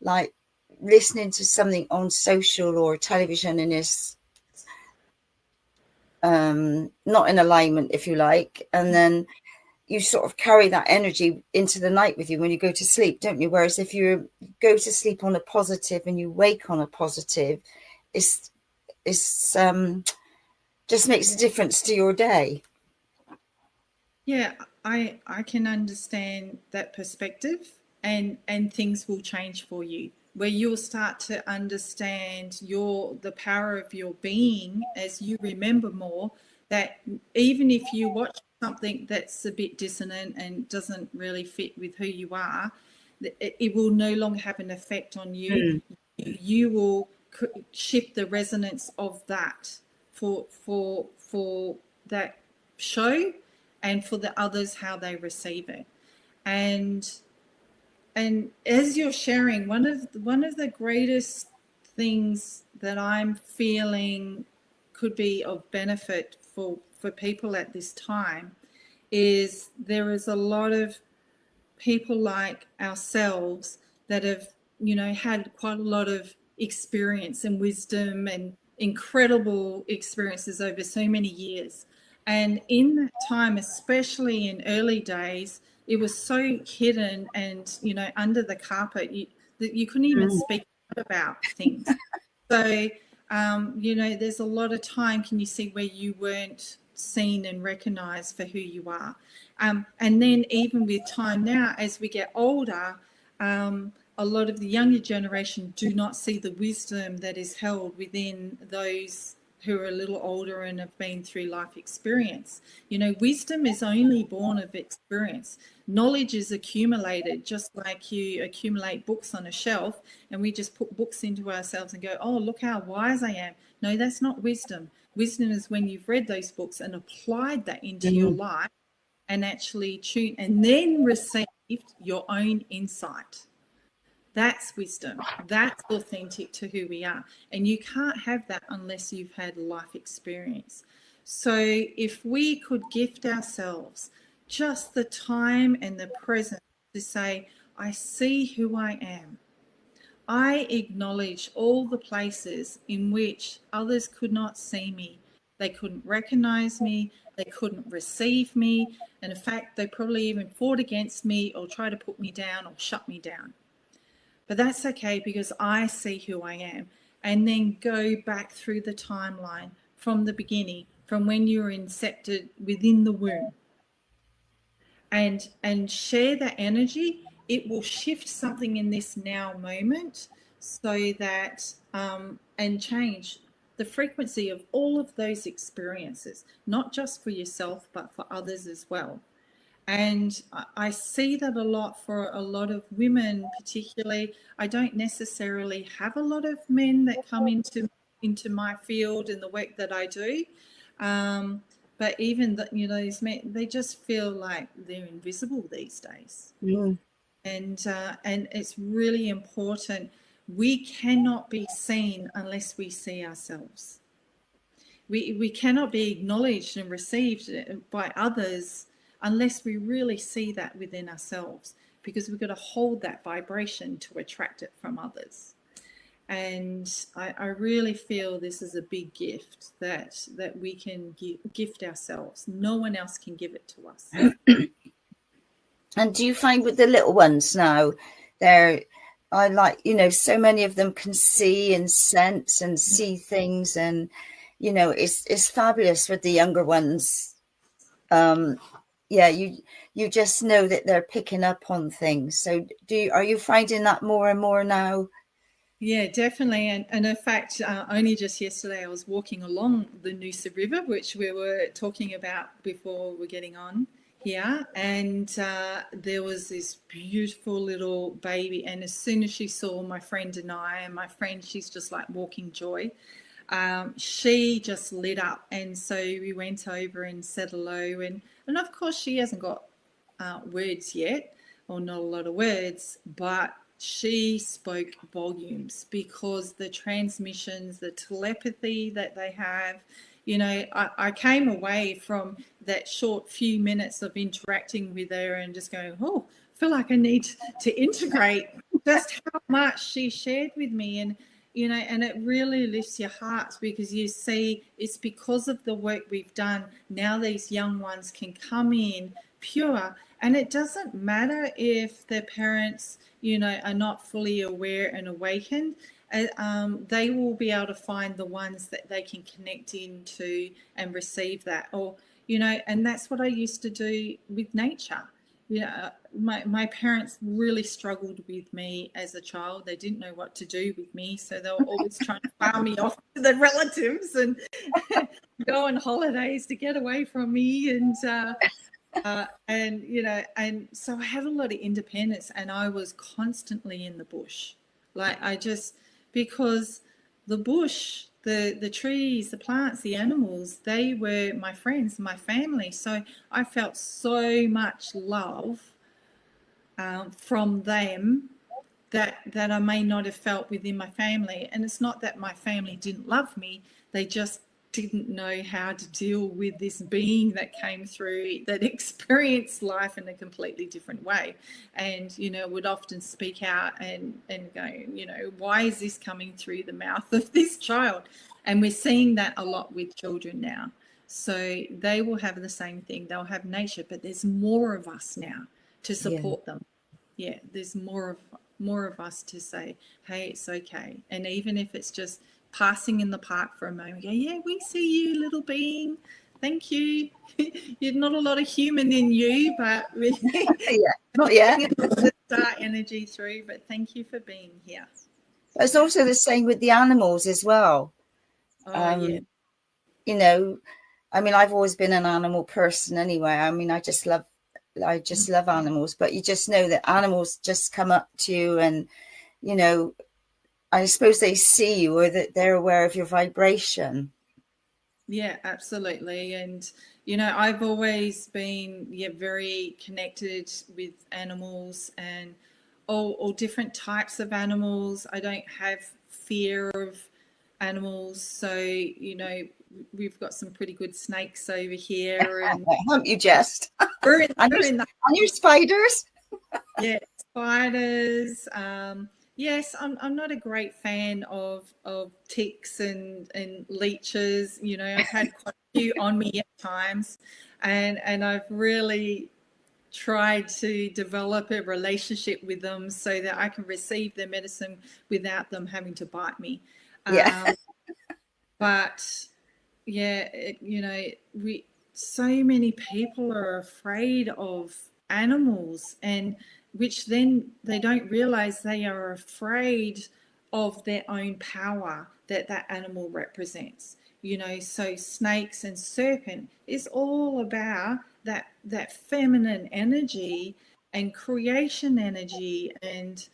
like listening to something on social or television and it's not in alignment, if you like, and then you sort of carry that energy into the night with you when you go to sleep, don't you? Whereas if you go to sleep on a positive and you wake on a positive, it's just makes a difference to your day. Yeah, I can understand that perspective, and things will change for you, where you'll start to understand the power of your being as you remember more, that even if you watch something that's a bit dissonant and doesn't really fit with who you are, it will no longer have an effect on you. You will shift the resonance of that for that show, and for the others, how they receive it. And as you're sharing, one of the greatest things that I'm feeling could be of benefit for people at this time is there is a lot of people like ourselves that have, you know, had quite a lot of experience and wisdom and incredible experiences over so many years. And in that time, especially in early days, it was so hidden and, you know, under the carpet that you couldn't even speak about things. So, you know, there's a lot of time, can you see, where you weren't seen and recognized for who you are. And then even with time now, as we get older, a lot of the younger generation do not see the wisdom that is held within those who are a little older and have been through life experience. You know, wisdom is only born of experience. Knowledge is accumulated, just like you accumulate books on a shelf, and we just put books into ourselves and go, oh, look how wise I am. No, that's not wisdom. Wisdom is when you've read those books and applied that into your life and actually tuned and then received your own insight. That's wisdom. That's authentic to who we are. And you can't have that unless you've had life experience. So if we could gift ourselves just the time and the presence to say, I see who I am. I acknowledge all the places in which others could not see me. They couldn't recognize me. They couldn't receive me. And in fact, they probably even fought against me or tried to put me down or shut me down. But that's okay, because I see who I am. And then go back through the timeline from the beginning, from when you were incepted within the womb, and share that energy. It will shift something in this now moment, so that and change the frequency of all of those experiences, not just for yourself but for others as well. And I see that a lot for a lot of women, particularly. I don't necessarily have a lot of men that come into my field and the work that I do. But even you know, these men, they just feel like they're invisible these days. And it's really important. We cannot be seen unless we see ourselves. We cannot be acknowledged and received by others unless we really see that within ourselves, because we've got to hold that vibration to attract it from others. And I really feel this is a big gift that we can gift ourselves. No one else can give it to us. And do you find with the little ones now, I like, you know, so many of them can see and sense and see things, and you know, it's fabulous with the younger ones. Yeah, you just know that they're picking up on things. So are you finding that more and more now? Yeah, definitely. And in fact, only just yesterday I was walking along the Noosa River, which we were talking about before we're getting on here, and there was this beautiful little baby, and as soon as she saw my friend and my friend, she's just like walking joy, she just lit up. And so we went over and said hello, and of course she hasn't got words yet, or not a lot of words, but she spoke volumes, because the transmissions, the telepathy that they have, you know, I came away from that short few minutes of interacting with her and just going, oh, I feel like I need to integrate just how much she shared with me. And, you know, and it really lifts your hearts, because you see it's because of the work we've done. Now these young ones can come in pure, and it doesn't matter if their parents, you know, are not fully aware and awakened. They will be able to find the ones that they can connect into and receive that. Or, you know, and that's what I used to do with nature. You know, my parents really struggled with me as a child. They didn't know what to do with me, so they were always trying to fire me off to the relatives and go on holidays to get away from me. And you know, and so I had a lot of independence, and I was constantly in the bush. Like, I just, because the bush, the trees, the plants, the animals, they were my friends, my family. So I felt so much love from them that I may not have felt within my family. And it's not that my family didn't love me, they just didn't know how to deal with this being that came through, that experienced life in a completely different way, and, you know, would often speak out and go, you know, why is this coming through the mouth of this child? And we're seeing that a lot with children now. So they will have the same thing. They'll have nature, but there's more of us now to support them. Yeah, there's more of us to say, hey, it's okay. And even if it's just passing in the park for a moment, go, yeah, we see you, little being. Thank you. You're not a lot of human in you, but not yet. The star energy through. But thank you for being here. It's also the same with the animals as well. Yeah. You know, I mean, I've always been an animal person anyway. I mean, I just love animals, but you just know that animals just come up to you, and, you know, I suppose they see you, or that they're aware of your vibration. Yeah, absolutely. And, you know, I've always been very connected with animals, and all different types of animals. I don't have fear of animals. So, you know, we've got some pretty good snakes over here. And haven't you just? and your spiders? Yeah, spiders. Yes, I'm not a great fan of ticks and leeches. You know, I've had quite a few on me at times, and I've really tried to develop a relationship with them so that I can receive their medicine without them having to bite me. But yeah, you know, so many people are afraid of animals, and which then they don't realize they are afraid of their own power that animal represents. You know, so snakes and serpent is all about that feminine energy and creation energy, and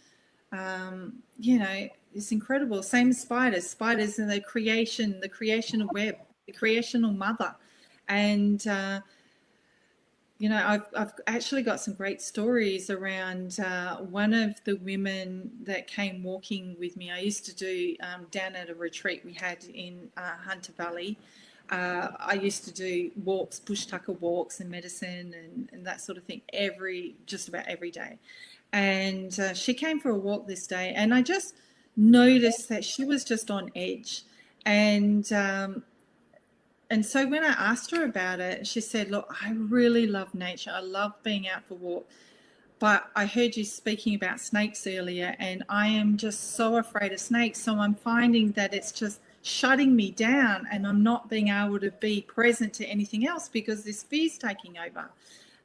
you know, it's incredible. Same as spiders and the creational web, the creational mother. And you know, I've actually got some great stories around one of the women that came walking with me. I used to do down at a retreat we had in Hunter Valley. I used to do walks, bush tucker walks and medicine and that sort of thing just about every day. And she came for a walk this day, and I just noticed that she was just on edge. And so when I asked her about it, she said, look, I really love nature. I love being out for a walk. But I heard you speaking about snakes earlier, and I am just so afraid of snakes. So I'm finding that it's just shutting me down, and I'm not being able to be present to anything else because this fear's taking over.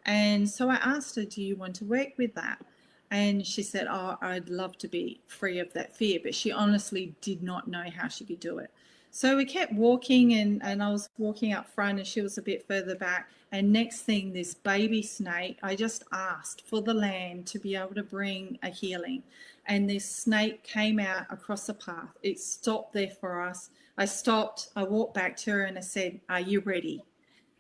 And so I asked her, do you want to work with that? And she said, oh, I'd love to be free of that fear. But she honestly did not know how she could do it. So we kept walking, and I was walking up front and she was a bit further back. And next thing, this baby snake, I just asked for the land to be able to bring a healing. And this snake came out across the path. It stopped there for us. I stopped, I walked back to her and I said, "Are you ready?"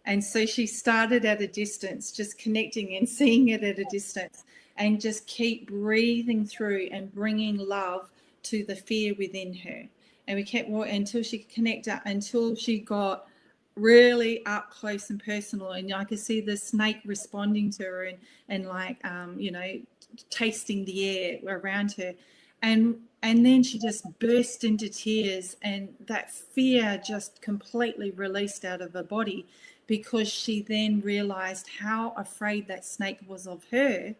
And so she started at a distance, just connecting and seeing it at a distance, and just keep breathing through and bringing love to the fear within her. And we kept walking until she could connect up, until she got really up close and personal. And I could see the snake responding to her and like, you know, tasting the air around her. And then she just burst into tears, and that fear just completely released out of her body, because she then realized how afraid that snake was of her,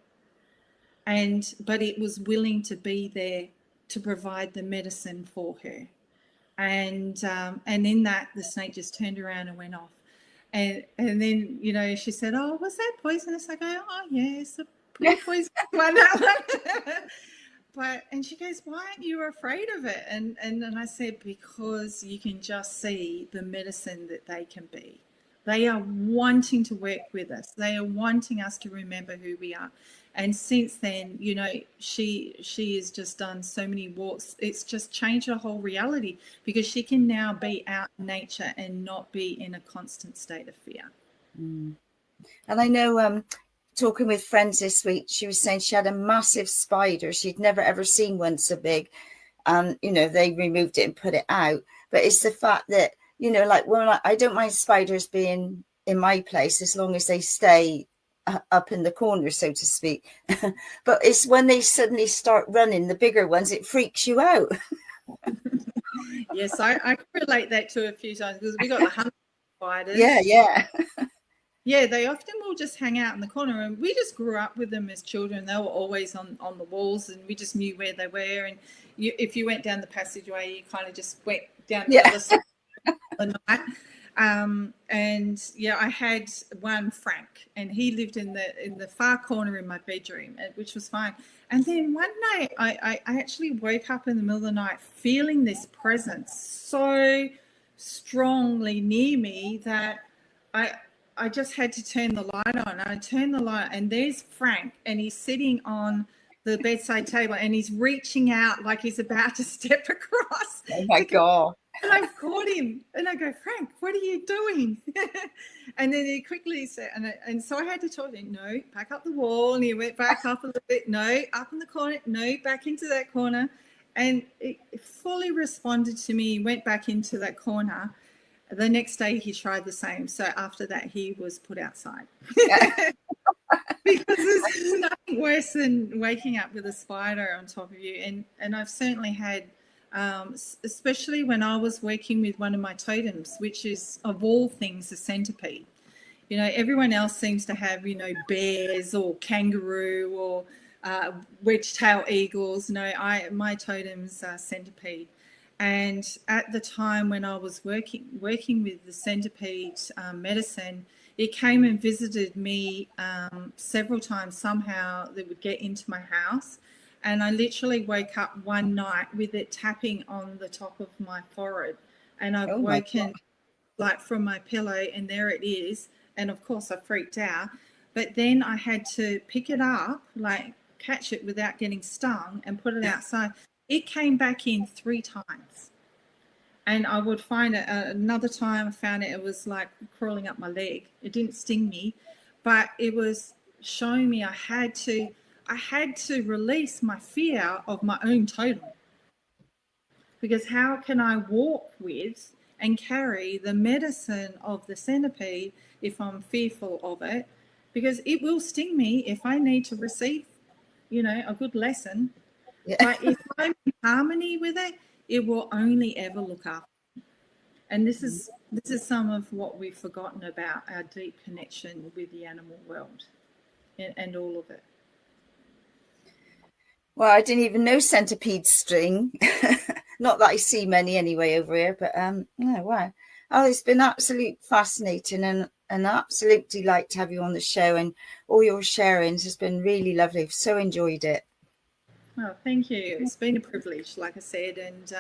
but it was willing to be there to provide the medicine for her. And in that, the snake just turned around and went off. And then, you know, she said, "Oh, was that poisonous?" I go, "Oh, yeah, it's a pretty poisonous one, that one." And she goes, "Why aren't you afraid of it?" And I said, "Because you can just see the medicine that they can be. They are wanting to work with us. They are wanting us to remember who we are." And since then, you know, she has just done so many walks. It's just changed her whole reality, because she can now be out in nature and not be in a constant state of fear. And I know, talking with friends this week, she was saying she had a massive spider. She'd never ever seen one so big. And, you know, they removed it and put it out. But it's the fact that, you know, like, well, I don't mind spiders being in my place as long as they stay up in the corner, so to speak. But it's when they suddenly start running, the bigger ones, it freaks you out. Yes, I can relate that to a few times, because we got the hunter spiders. Yeah, they often will just hang out in the corner, and we just grew up with them as children. They were always on the walls, and we just knew where they were. And if you went down the passageway, you kind of just went down the other side of the night. And yeah, I had one, Frank, and he lived in the far corner in my bedroom, which was fine. And then one night I actually woke up in the middle of the night feeling this presence so strongly near me that I just had to turn the light on. I turned the light, and there's Frank, and he's sitting on the bedside table, and he's reaching out like he's about to step across. Oh my God. And I've caught him, and I go, "Frank, what are you doing?" And then he quickly said, and so I had to talk to him, "No, back up the wall." And he went back up a little bit. "No, up in the corner." "No, back into that corner." And it fully responded to me. He went back into that corner. The next day he tried the same. So after that, he was put outside. Because there's nothing worse than waking up with a spider on top of you. And I've certainly had, especially when I was working with one of my totems, which is, of all things, a centipede. You know, everyone else seems to have, you know, bears or kangaroo or wedge-tail eagles. No, my totem's centipede. And at the time when I was working with the centipede medicine, it came and visited me several times. Somehow they would get into my house, and I literally woke up one night with it tapping on the top of my forehead, and I've woken like from my pillow, and there it is. And of course I freaked out, but then I had to pick it up, like catch it without getting stung, and put it outside. It came back in 3 times. And I would find it another time. I found it was like crawling up my leg. It didn't sting me, but it was showing me I had to release my fear of my own totem. Because how can I walk with and carry the medicine of the centipede if I'm fearful of it? Because it will sting me if I need to receive, you know, a good lesson. Yeah. But if I'm in harmony with it, it will only ever look after me. And this is some of what we've forgotten about our deep connection with the animal world and all of it. Well, I didn't even know centipedes sting. Not that I see many anyway over here, but oh, wow. Oh, it's been absolutely fascinating and an absolute delight to have you on the show, and all your sharings has been really lovely. I've so enjoyed it. Oh, thank you. It's been a privilege, like I said, and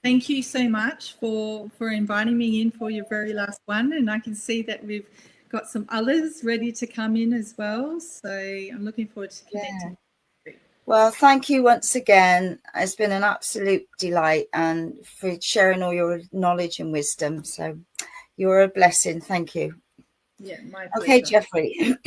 Thank you so much for inviting me in for your very last one. And I can see that we've got some others ready to come in as well. So I'm looking forward to connecting. Yeah. Well, thank you once again. It's been an absolute delight, and for sharing all your knowledge and wisdom. So you're a blessing. Thank you. Yeah, my pleasure. Okay, Jeffrey.